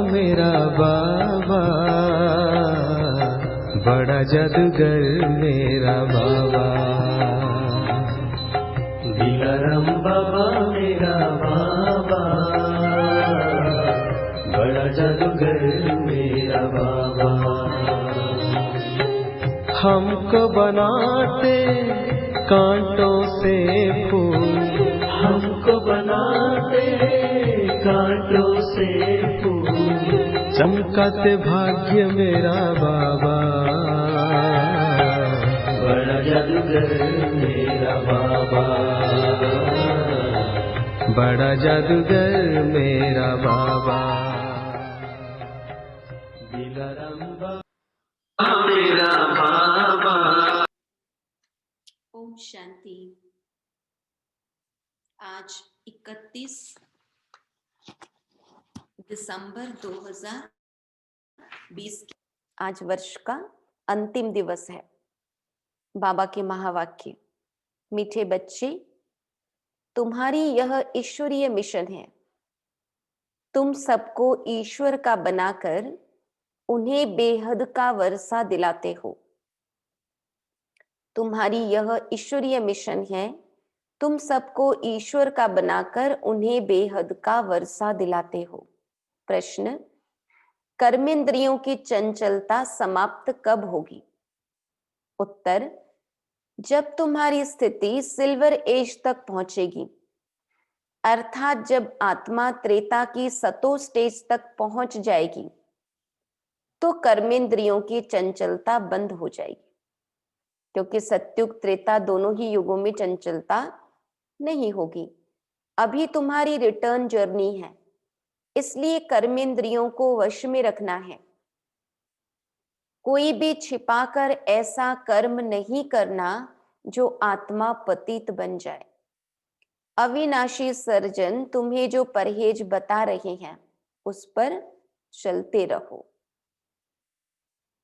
मेरा बाबा, बड़ा जादूगर मेरा बाबा। दिलाराम बाबा मेरा बाबा, बड़ा जादूगर मेरा बाबा। हमको बनाते कांटों से फूल, हमको बनाते कांटों से फूल, चमकाते भाग्य मेरा बाबा, बड़ा जादूगर मेरा बाबा, बड़ा जादूगर मेरा बाबा। दिलाराम बाबा मेरा बाबा। ओम शांति। आज 31 दिसंबर 2020 आज वर्ष का अंतिम दिवस है। बाबा के महावाक्य, मीठे बच्चे, तुम्हारी यह ईश्वरीय मिशन है। तुम सबको ईश्वर का बनाकर उन्हें बेहद का वर्षा दिलाते हो। तुम्हारी यह ईश्वरीय मिशन है, तुम सबको ईश्वर का बनाकर उन्हें बेहद का वर्षा दिलाते हो। प्रश्न, कर्मेंद्रियों की चंचलता समाप्त कब होगी? उत्तर, जब तुम्हारी स्थिति सिल्वर एज तक पहुंचेगी, अर्थात जब आत्मा त्रेता की सतो स्टेज तक पहुंच जाएगी, तो कर्मेंद्रियों की चंचलता बंद हो जाएगी। क्योंकि सत्युग त्रेता दोनों ही युगों में चंचलता नहीं होगी। अभी तुम्हारी रिटर्न जर्नी है, इसलिए कर्मेंद्रियों को वश में रखना है। कोई भी छिपाकर ऐसा कर्म नहीं करना जो आत्मा पतित बन जाए। अविनाशी सर्जन तुम्हें जो परहेज बता रहे हैं, उस पर चलते रहो।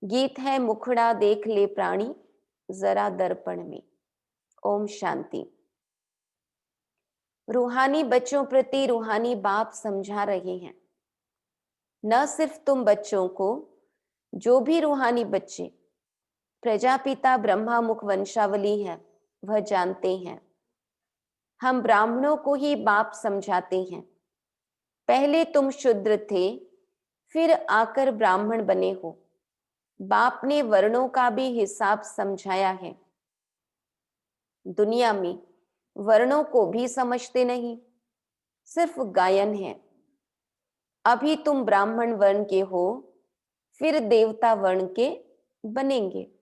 गीत है मुखड़ा देख ले प्राणी जरा दर्पण में। ओम शांति। रूहानी बच्चों प्रति रूहानी बाप समझा रहे हैं। न सिर्फ तुम बच्चों को, जो भी रूहानी बच्चे प्रजापिता ब्रह्मा मुख वंशावली है, वह जानते हैं। हम ब्राह्मणों को ही बाप समझाते हैं। पहले तुम शूद्र थे, फिर आकर ब्राह्मण बने हो। बाप ने वर्णों का भी हिसाब समझाया है। दुनिया में वर्णों को भी समझते नहीं, सिर्फ गायन है। अभी तुम ब्राह्मण वर्ण के हो, फिर देवता वर्ण के बनेंगे।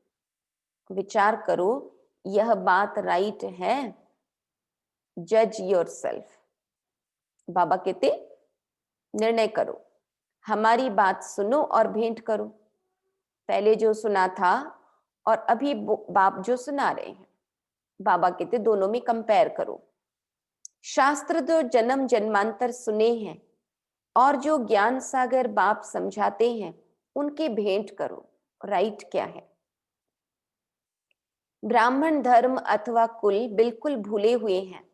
विचार करो, यह बात राइट है? जज योरसेल्फ। बाबा कहते निर्णय करो, हमारी बात सुनो और भेंट करो। पहले जो सुना था और अभी बाप जो सुना रहे हैं, बाबा कहते दोनों में कंपेयर करो। शास्त्र जो जन्म जन्मांतर सुने हैं और जो ज्ञान सागर बाप समझाते हैं, उनकी भेंट करो। राइट क्या है? ब्राह्मण धर्म अथवा कुल बिल्कुल भूले हुए हैं।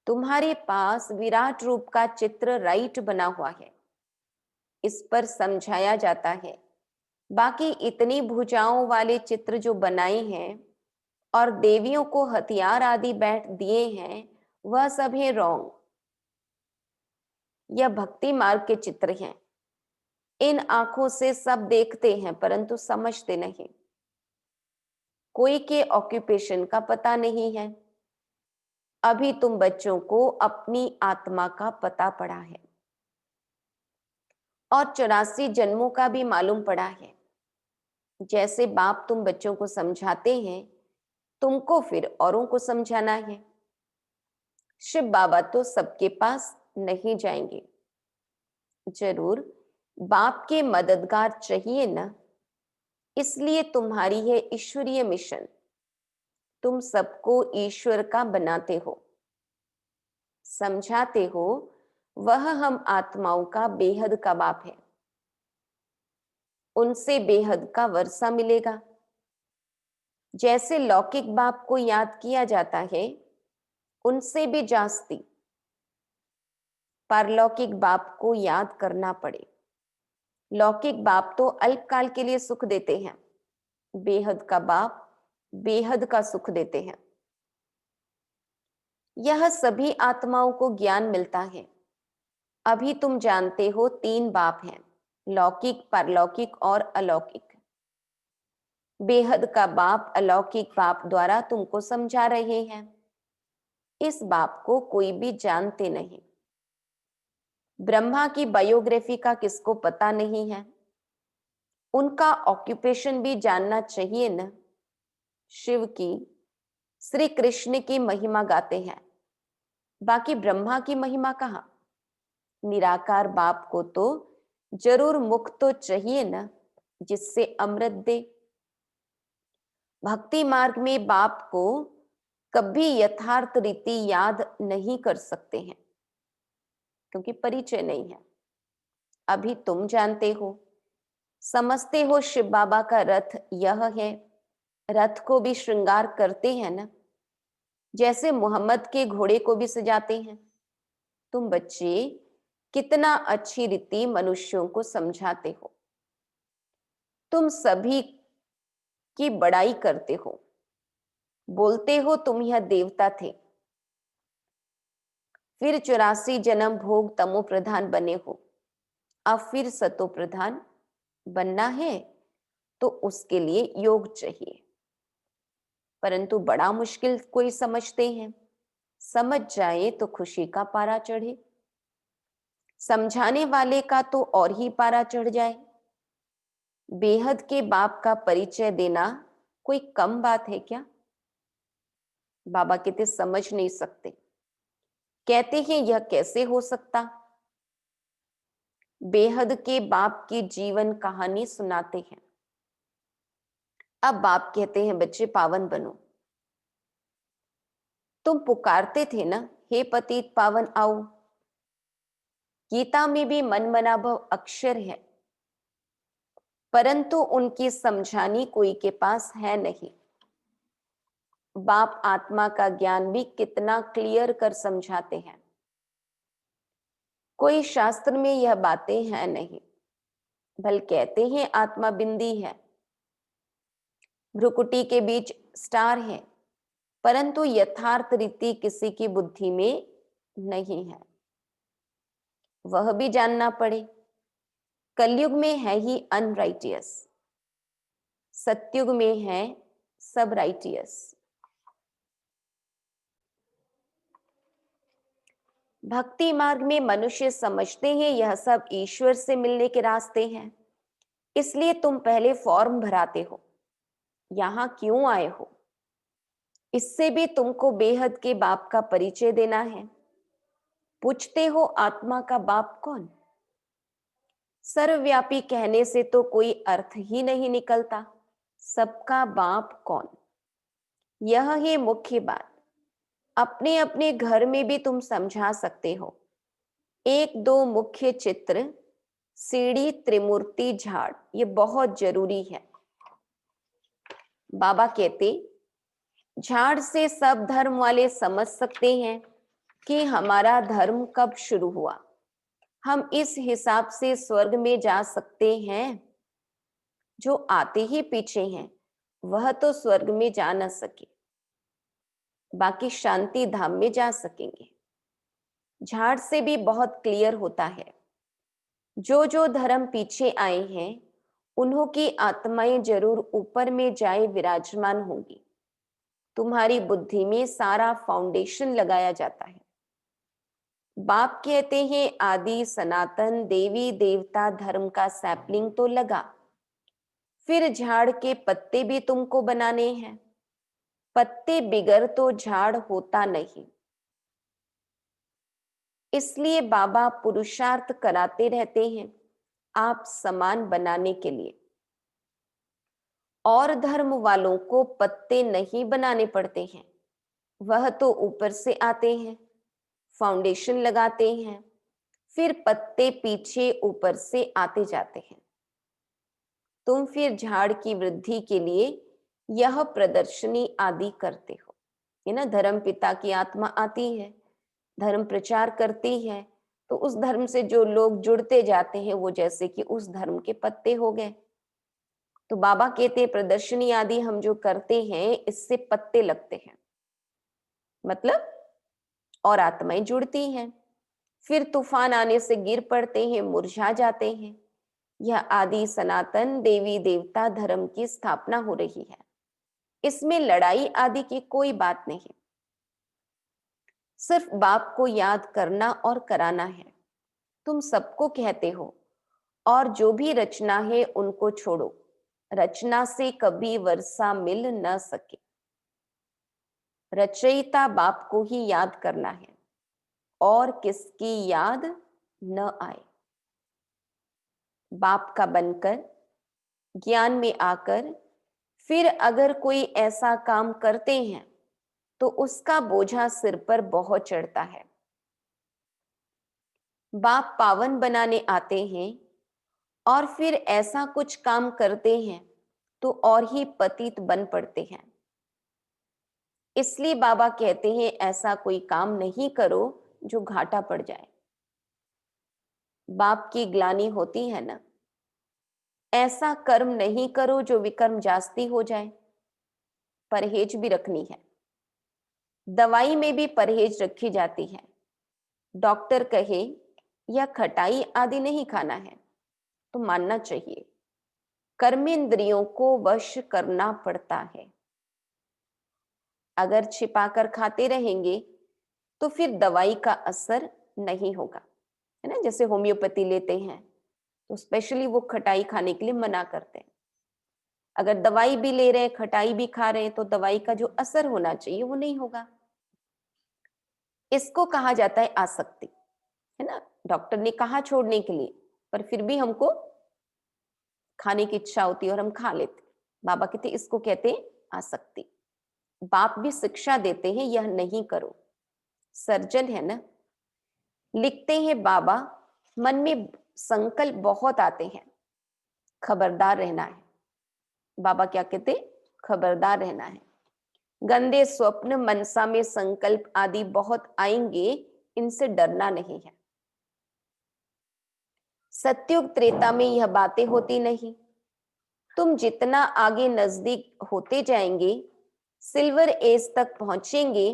तुम्हारे पास विराट रूप का चित्र राइट बना हुआ है, इस पर समझाया जाता है। बाकी इतनी भुजाओं वाले चित्र जो बनाए हैं और देवियों को हथियार आदि बैठ दिए हैं, वह सब है रॉन्ग। यह भक्ति मार्ग के चित्र हैं। इन आंखों से सब देखते हैं परंतु समझते नहीं। कोई के ऑक्यूपेशन का पता नहीं है। अभी तुम बच्चों को अपनी आत्मा का पता पड़ा है और 84 जन्मों का भी मालूम पड़ा है। जैसे बाप तुम बच्चों को समझाते हैं, तुमको फिर औरों को समझाना है। शिव बाबा तो सबके पास नहीं जाएंगे, जरूर बाप के मददगार चाहिए ना। इसलिए तुम्हारी है ईश्वरीय मिशन। तुम सबको ईश्वर का बनाते हो, समझाते हो। वह हम आत्माओं का बेहद का बाप है। उनसे बेहद का वर्षा मिलेगा। जैसे लौकिक बाप को याद किया जाता है, उनसे भी जास्ती पारलौकिक बाप को याद करना पड़े। लौकिक बाप तो अल्पकाल के लिए सुख देते हैं, बेहद का बाप बेहद का सुख देते हैं। यह सभी आत्माओं को ज्ञान मिलता है। अभी तुम जानते हो 3 बाप हैं, लौकिक, पारलौकिक और अलौकिक। बेहद का बाप अलौकिक बाप द्वारा तुमको समझा रहे हैं। इस बाप को कोई भी जानते नहीं। ब्रह्मा की बायोग्राफी का किसको पता नहीं है? उनका ऑक्यूपेशन भी जानना चाहिए न। शिव की, श्री कृष्ण की महिमा गाते हैं, बाकी ब्रह्मा की महिमा कहाँ? निराकार बाप को तो जरूर मुख तो चाहिए न, जिससे अमृत दे। भक्ति मार्ग में बाप को कभी यथार्थ रीति याद नहीं कर सकते हैं, क्योंकि परिचय नहीं है। अभी तुम जानते हो, समझते हो शिव बाबा का रथ यह है। रथ को भी श्रृंगार करते हैं ना, जैसे मोहम्मद के घोड़े को भी सजाते हैं। तुम बच्चे कितना अच्छी रीति मनुष्यों को समझाते हो। तुम सभी की बड़ाई करते हो, बोलते हो तुम यह देवता थे, फिर 84 जन्म भोग तमो प्रधान बने हो, अब फिर सतो प्रधान बनना है, तो उसके लिए योग चाहिए। परंतु बड़ा मुश्किल कोई समझते हैं, समझ जाए तो खुशी का पारा चढ़े, समझाने वाले का तो और ही पारा चढ़ जाए। बेहद के बाप का परिचय देना कोई कम बात है क्या? बाबा कहते समझ नहीं सकते, कहते हैं यह कैसे हो सकता। बेहद के बाप की जीवन कहानी सुनाते हैं। अब बाप कहते हैं बच्चे पावन बनो। तुम पुकारते थे ना, हे पतित पावन आओ। गीता में भी मन मनाभव अक्षर है, परंतु उनकी समझानी कोई के पास है नहीं। बाप आत्मा का ज्ञान भी कितना क्लियर कर समझाते हैं। कोई शास्त्र में यह बातें हैं नहीं, बल कहते हैं आत्मा बिंदी है, भ्रुकुटी के बीच स्टार है, परंतु यथार्थ रीति किसी की बुद्धि में नहीं है, वह भी जानना पड़े। कलयुग में है ही अनराइटियस, सत्युग में है सब राइटियस। भक्ति मार्ग में मनुष्य समझते हैं यह सब ईश्वर से मिलने के रास्ते हैं, इसलिए तुम पहले फॉर्म भराते हो। यहां क्यों आए हो? इससे भी तुमको बेहद के बाप का परिचय देना है। पूछते हो आत्मा का बाप कौन? सर्वव्यापी कहने से तो कोई अर्थ ही नहीं निकलता। सबका बाप कौन? यह है मुख्य बात। अपने अपने घर में भी तुम समझा सकते हो। 1-2 मुख्य चित्र, सीढ़ी, त्रिमूर्ति, झाड़, ये बहुत जरूरी है। बाबा कहते झाड़ से सब धर्म वाले समझ सकते हैं कि हमारा धर्म कब शुरू हुआ। हम इस हिसाब से स्वर्ग में जा सकते हैं। जो आते ही पीछे हैं वह तो स्वर्ग में जा न सके, बाकी शांति धाम में जा सकेंगे। झाड़ से भी बहुत क्लियर होता है। जो जो धर्म पीछे आए हैं उन्हों की आत्माएं जरूर ऊपर में जाए विराजमान होंगी। तुम्हारी बुद्धि में सारा फाउंडेशन लगाया जाता है। बाप कहते हैं आदि सनातन देवी देवता धर्म का सैपलिंग तो लगा, फिर झाड़ के पत्ते भी तुमको बनाने हैं। पत्ते बिगर तो झाड़ होता नहीं, इसलिए बाबा पुरुषार्थ कराते रहते हैं आप समान बनाने के लिए। और धर्म वालों को पत्ते नहीं बनाने पड़ते हैं, वह तो ऊपर से आते हैं, फाउंडेशन लगाते हैं, फिर पत्ते पीछे ऊपर से आते जाते हैं। तुम फिर झाड़ की वृद्धि के लिए यह प्रदर्शनी आदि करते हो। ये ना धर्म पिता की आत्मा आती है, धर्म प्रचार करती है, तो उस धर्म से जो लोग जुड़ते जाते हैं वो जैसे कि उस धर्म के पत्ते हो गए। तो बाबा कहते हैं प्रदर्शनी आदि हम जो करते हैं इससे पत्ते लगते हैं, मतलब और आत्माएं जुड़ती हैं, फिर तूफान आने से गिर पड़ते हैं, मुरझा जाते हैं। यह आदि सनातन देवी देवता धर्म की स्थापना हो रही है। इसमें लड़ाई आदि की कोई बात नहीं, सिर्फ बाप को याद करना और कराना है। तुम सबको कहते हो और जो भी रचना है उनको छोड़ो, रचना से कभी वर्षा मिल न सके। रचयिता बाप को ही याद करना है और किसकी याद न आए। बाप का बनकर ज्ञान में आकर फिर अगर कोई ऐसा काम करते हैं तो उसका बोझा सिर पर बहुत चढ़ता है। बाप पावन बनाने आते हैं और फिर ऐसा कुछ काम करते हैं तो और ही पतित बन पड़ते हैं। इसलिए बाबा कहते हैं ऐसा कोई काम नहीं करो जो घाटा पड़ जाए। बाप की ग्लानि होती है ना, ऐसा कर्म नहीं करो जो विकर्म जास्ती हो जाए। परहेज भी रखनी है, दवाई में भी परहेज रखी जाती है। डॉक्टर कहे या खटाई आदि नहीं खाना है तो मानना चाहिए। कर्मेंद्रियों को वश करना पड़ता है। अगर छिपाकर खाते रहेंगे तो फिर दवाई का असर नहीं होगा, है ना। जैसे होम्योपैथी लेते हैं तो स्पेशली वो खटाई खाने के लिए मना करते हैं। अगर दवाई भी ले रहे हैं, खटाई भी खा रहे हैं, तो दवाई का जो असर होना चाहिए वो नहीं होगा। इसको कहा जाता है आसक्ति, है ना। डॉक्टर ने कहा छोड़ने के लिए, पर फिर भी हमको खाने की इच्छा होती है और हम खा लेते। बाबा कहते इसको कहते हैं आसक्ति। बाप भी शिक्षा देते हैं यह नहीं करो। सर्जन है ना, लिखते हैं बाबा मन में संकल्प बहुत आते हैं, खबरदार रहना है। बाबा क्या कहते, खबरदार रहना है। गंदे स्वप्न, मनसा में संकल्प आदि बहुत आएंगे, इनसे डरना नहीं है। सत्युग त्रेता में यह बातें होती नहीं। तुम जितना आगे नजदीक होते जाएंगे, सिल्वर एज तक पहुंचेंगे,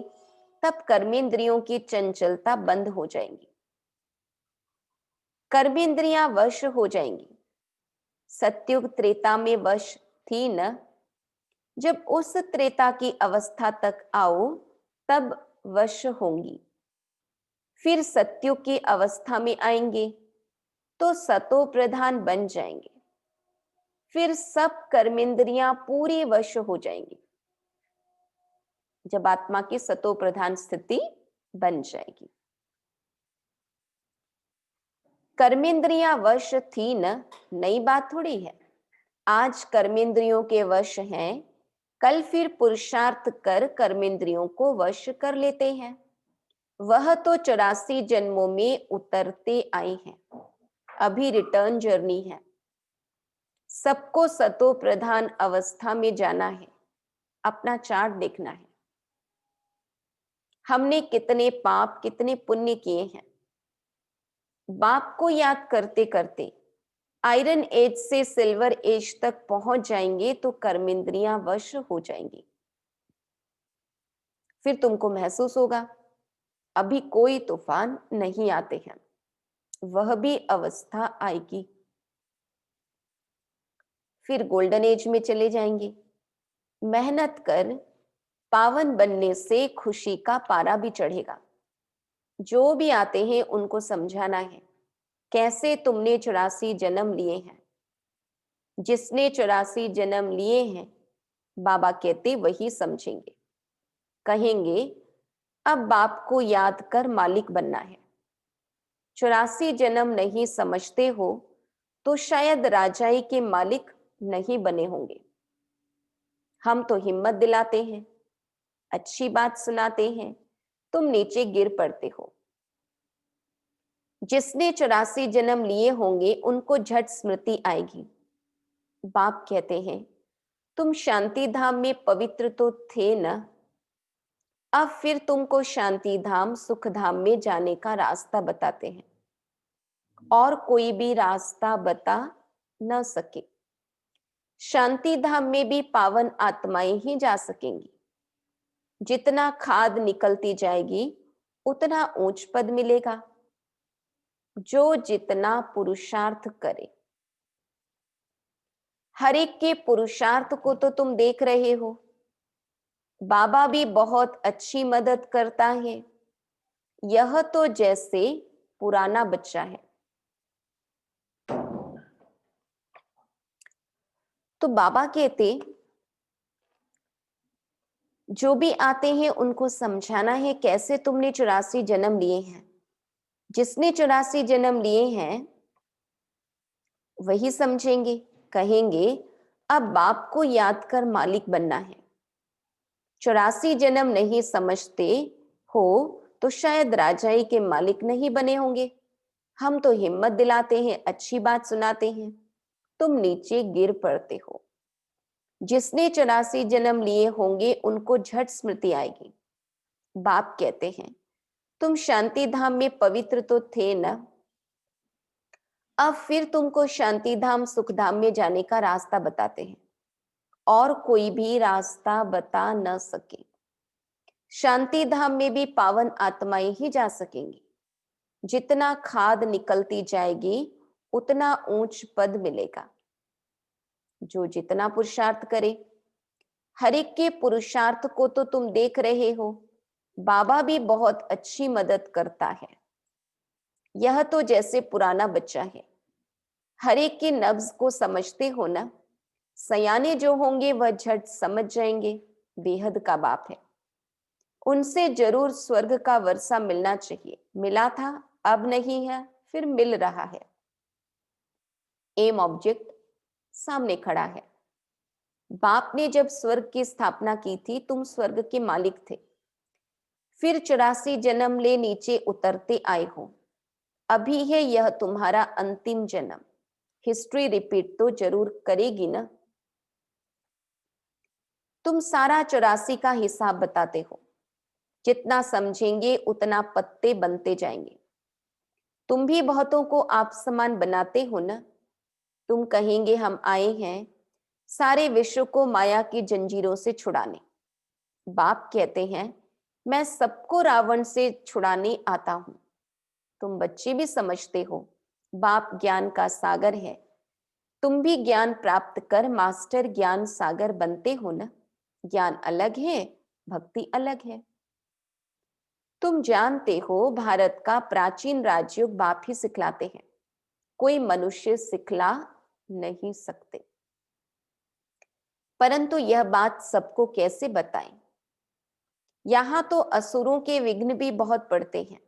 तब कर्मेंद्रियों की चंचलता बंद हो जाएंगी, कर्मेंद्रियां वश हो जाएंगी। सत्युग त्रेता में वश थी न, जब उस त्रेता की अवस्था तक आओ तब वश होंगी। फिर सत्युग की अवस्था में आएंगे तो सतो प्रधान बन जाएंगे, फिर सब कर्मेंद्रियां पूरी वश हो जाएंगी। जब आत्मा की सतो प्रधान स्थिति बन जाएगी। कर्मेंद्रियां वश थी न, नई बात थोड़ी है। आज कर्मेंद्रियों के वश हैं, कल फिर पुरुषार्थ कर कर्मेंद्रियों को वश कर लेते हैं। वह तो 84 जन्मों में उतरते आए हैं, अभी रिटर्न जर्नी है। सबको सतो प्रधान अवस्था में जाना है। अपना चार्ट देखना है, हमने कितने पाप कितने पुण्य किए हैं। बाप को याद करते करते आयरन एज से सिल्वर एज तक पहुंच जाएंगे तो कर्मेंद्रियां वश हो जाएंगी। फिर तुमको महसूस होगा अभी कोई तूफान नहीं आते हैं, वह भी अवस्था आएगी। फिर गोल्डन एज में चले जाएंगे। मेहनत कर पावन बनने से खुशी का पारा भी चढ़ेगा। जो भी आते हैं उनको समझाना है कैसे तुमने 84 जन्म लिए हैं। जिसने 84 जन्म लिए हैं, बाबा कहते वही समझेंगे। कहेंगे अब बाप को याद कर मालिक बनना है। 84 जन्म नहीं समझते हो तो शायद राजाई के मालिक नहीं बने होंगे। हम तो हिम्मत दिलाते हैं, अच्छी बात सुनाते हैं, तुम नीचे गिर पड़ते हो। जिसने 84 जन्म लिए होंगे उनको झट स्मृति आएगी। बाप कहते हैं तुम शांति धाम में पवित्र तो थे न, अब फिर तुमको शांति धाम सुख धाम में जाने का रास्ता बताते हैं। और कोई भी रास्ता बता न सके। शांति धाम में भी पावन आत्माएं ही जा सकेंगी। जितना खाद निकलती जाएगी उतना ऊंच पद मिलेगा। जो जितना पुरुषार्थ करे, हर एक के पुरुषार्थ को तो तुम देख रहे हो। बाबा भी बहुत अच्छी मदद करता है। यह तो जैसे पुराना बच्चा है। तो बाबा कहते जो भी आते हैं उनको समझाना है कैसे तुमने 84 जन्म लिए हैं। जिसने 84 जन्म लिए हैं वही समझेंगे, कहेंगे अब बाप को याद कर मालिक बनना है। 84 जन्म नहीं समझते हो तो शायद राजाई के मालिक नहीं बने होंगे। हम तो हिम्मत दिलाते हैं, अच्छी बात सुनाते हैं, तुम नीचे गिर पड़ते हो। जिसने 84 जन्म लिए होंगे उनको झट स्मृति आएगी। बाप कहते हैं तुम शांति धाम में पवित्र तो थे ना, अब फिर तुमको शांति धाम सुख धाम में जाने का रास्ता बताते हैं। और कोई भी रास्ता बता न सके। शांति धाम में भी पावन आत्माएं ही जा सकेंगी। जितना खाद निकलती जाएगी उतना ऊंच पद मिलेगा। जो जितना पुरुषार्थ करे, हर एक के पुरुषार्थ को तो तुम देख रहे हो। बाबा भी बहुत अच्छी मदद करता है। यह तो जैसे पुराना बच्चा है। हर एक की नब्ज को समझते हो ना। सयाने जो होंगे वह झट समझ जाएंगे बेहद का बाप है। उनसे जरूर स्वर्ग का वर्षा मिलना चाहिए। मिला था, अब नहीं है, फिर मिल रहा है। एम ऑब्जेक्ट सामने खड़ा है। बाप ने जब स्वर्ग की स्थापना की थी तुम स्वर्ग के मालिक थे। फिर 84 जन्म ले नीचे उतरते आए हो। अभी है यह तुम्हारा अंतिम जन्म। हिस्ट्री रिपीट तो जरूर करेगी ना। तुम सारा 84 का हिसाब बताते हो। जितना समझेंगे उतना पत्ते बनते जाएंगे। तुम भी बहुतों को आप समान बनाते हो ना। तुम कहेंगे हम आए हैं सारे विश्व को माया की जंजीरों से छुड़ाने। बाप कहते हैं मैं सबको रावण से छुड़ाने आता हूं। तुम बच्चे भी समझते हो बाप ज्ञान का सागर है। तुम भी ज्ञान प्राप्त कर मास्टर ज्ञान सागर बनते हो ना। ज्ञान अलग है, भक्ति अलग है। तुम जानते हो भारत का प्राचीन राजयोग बाप ही सिखलाते हैं। कोई मनुष्य सिखला नहीं सकते। परंतु यह बात सबको कैसे बताएं? यहां तो असुरों के विघ्न भी बहुत पड़ते हैं।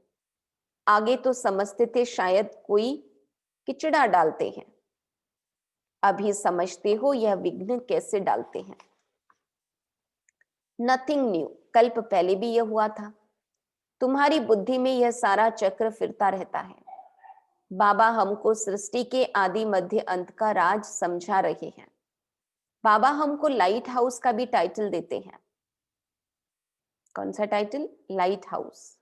आगे तो समझते थे शायद कोई किचड़ा डालते हैं। अभी समझते हो यह विघ्न कैसे डालते हैं। नथिंग न्यू, कल्प पहले भी यह हुआ था। तुम्हारी बुद्धि में यह सारा चक्र फिरता रहता है। बाबा हमको सृष्टि के आदि मध्य अंत का राज समझा रहे हैं। बाबा हमको लाइट हाउस का भी टाइटल देते हैं। कौन सा टाइटल? Light house.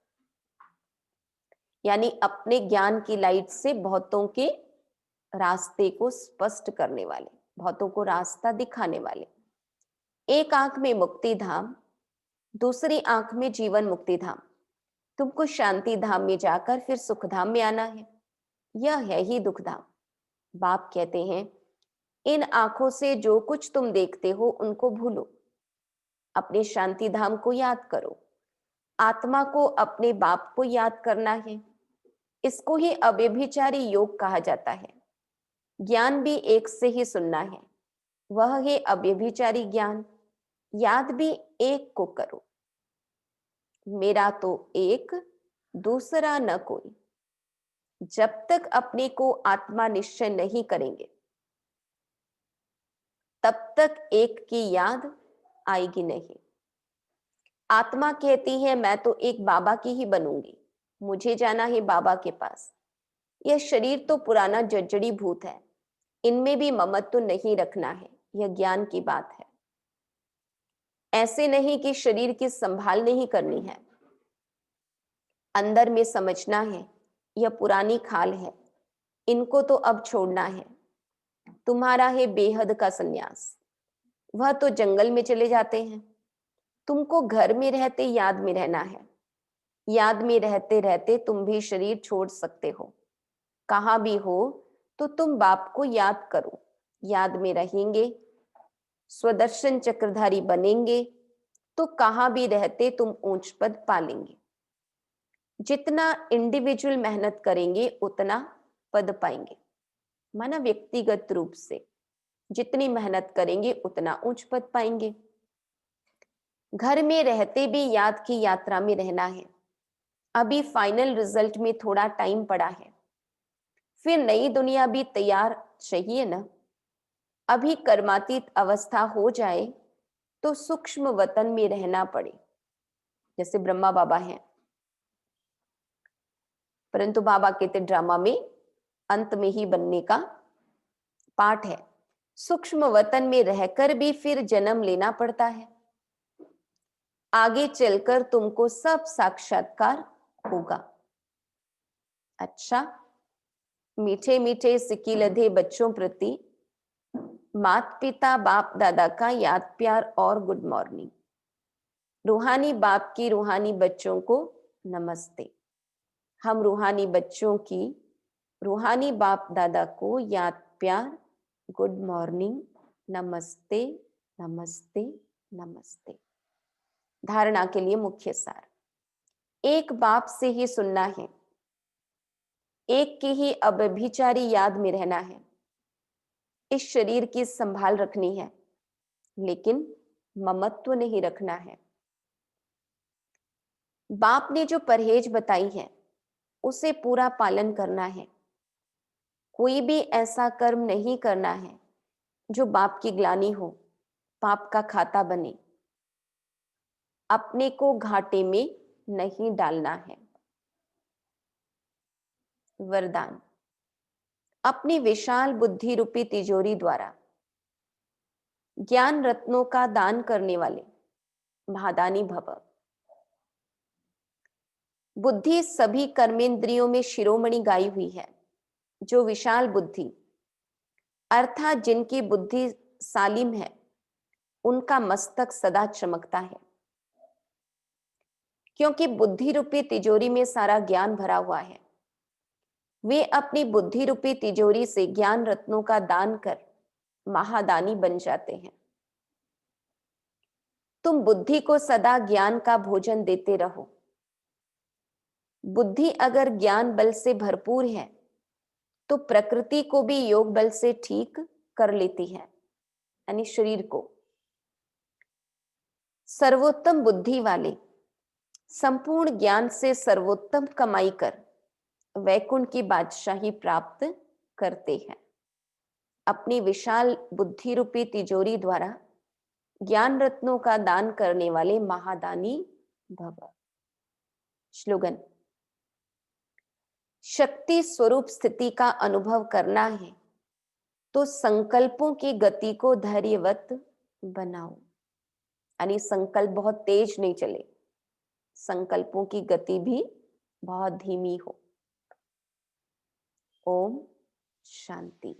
यानी अपने ज्ञान की लाइट से बहुतों के रास्ते को स्पष्ट करने वाले, बहुतों को रास्ता दिखाने वाले। एक आंख में मुक्ति धाम, दूसरी आंख में जीवन मुक्ति धाम। तुमको शांति धाम में जाकर फिर सुख धाम में आना है। यह है ही दुख धाम। बाप कहते हैं इन आंखों से जो कुछ तुम देखते हो उनको भूलो। अपने शांति धाम को याद करो। आत्मा को अपने बाप को याद करना है। इसको ही अव्यभिचारी योग कहा जाता है। ज्ञान भी एक से ही सुनना है, वह है अव्यभिचारी ज्ञान। याद भी एक को करो। मेरा तो एक, दूसरा न कोई। जब तक अपने को आत्मा निश्चय नहीं करेंगे तब तक एक की याद आएगी नहीं। आत्मा कहती है मैं तो एक बाबा की ही बनूंगी, मुझे जाना है बाबा के पास। यह शरीर तो पुराना जर्जरी भूत है, इनमें भी ममत्व तो नहीं रखना है। यह ज्ञान की बात है। ऐसे नहीं कि शरीर की संभाल नहीं करनी है। अंदर में समझना है यह पुरानी खाल है, इनको तो अब छोड़ना है। तुम्हारा है बेहद का सन्यास, वह तो जंगल में चले जाते हैं। तुमको घर में रहते याद में रहना है। याद में रहते रहते तुम भी शरीर छोड़ सकते हो। कहाँ भी हो तो तुम बाप को याद करो। याद में रहेंगे, स्वदर्शन चक्रधारी बनेंगे तो कहाँ भी रहते तुम ऊंच पद पालेंगे। जितना इंडिविजुअल मेहनत करेंगे उतना पद पाएंगे। माना व्यक्तिगत रूप से जितनी मेहनत करेंगे उतना उच्च पद पाएंगे। घर में रहते भी याद की यात्रा में रहना है। अभी फाइनल रिजल्ट में थोड़ा टाइम पड़ा है, फिर नई दुनिया भी तैयार चाहिए ना। अभी कर्मातीत अवस्था हो जाए तो सूक्ष्म वतन में रहना पड़े। जैसे ब्रह्मा बाबा हैं, परंतु बाबा कहते ड्रामा में अंत में ही बनने का पाठ है। सूक्ष्म वतन में रहकर भी फिर जन्म लेना पड़ता है। आगे चलकर तुमको सब साक्षात्कार होगा। अच्छा, मीठे मीठे सिक्की लधे बच्चों प्रति माता पिता बाप दादा का याद प्यार और गुड मॉर्निंग। रूहानी बाप की रूहानी बच्चों को नमस्ते। हम रूहानी बच्चों की रूहानी बाप दादा को याद प्यार गुड मॉर्निंग नमस्ते नमस्ते नमस्ते। धारणा के लिए मुख्य सार, एक बाप से ही सुनना है, एक की ही अव्यभिचारी याद में रहना है। इस शरीर की संभाल रखनी है, लेकिन ममत्व नहीं रखना है। बाप ने जो परहेज बताई है उसे पूरा पालन करना है। कोई भी ऐसा कर्म नहीं करना है जो बाप की ग्लानि हो, पाप का खाता बने। अपने को घाटे में नहीं डालना है। वरदान, अपनी विशाल बुद्धि रूपी तिजोरी द्वारा ज्ञान रत्नों का दान करने वाले महादानी भव। बुद्धि सभी कर्मेंद्रियों में शिरोमणि गाई हुई है। जो विशाल बुद्धि अर्थात जिनकी बुद्धि सालिम है, उनका मस्तक सदा चमकता है, क्योंकि बुद्धि रूपी तिजोरी में सारा ज्ञान भरा हुआ है। वे अपनी बुद्धि रूपी तिजोरी से ज्ञान रत्नों का दान कर महादानी बन जाते हैं। तुम बुद्धि को सदा ज्ञान का भोजन देते रहो। बुद्धि अगर ज्ञान बल से भरपूर है तो प्रकृति को भी योग बल से ठीक कर लेती है, यानी शरीर को। सर्वोत्तम बुद्धि वाले संपूर्ण ज्ञान से सर्वोत्तम कमाई कर वैकुंठ की बादशाही प्राप्त करते हैं। अपनी विशाल बुद्धि रूपी तिजोरी द्वारा ज्ञान रत्नों का दान करने वाले महादानी भव। श्लोगन, शक्ति स्वरूप स्थिति का अनुभव करना है तो संकल्पों की गति को धैर्यवत बनाओ। यानी संकल्प बहुत तेज नहीं चले, संकल्पों की गति भी बहुत धीमी हो। ओम शांति।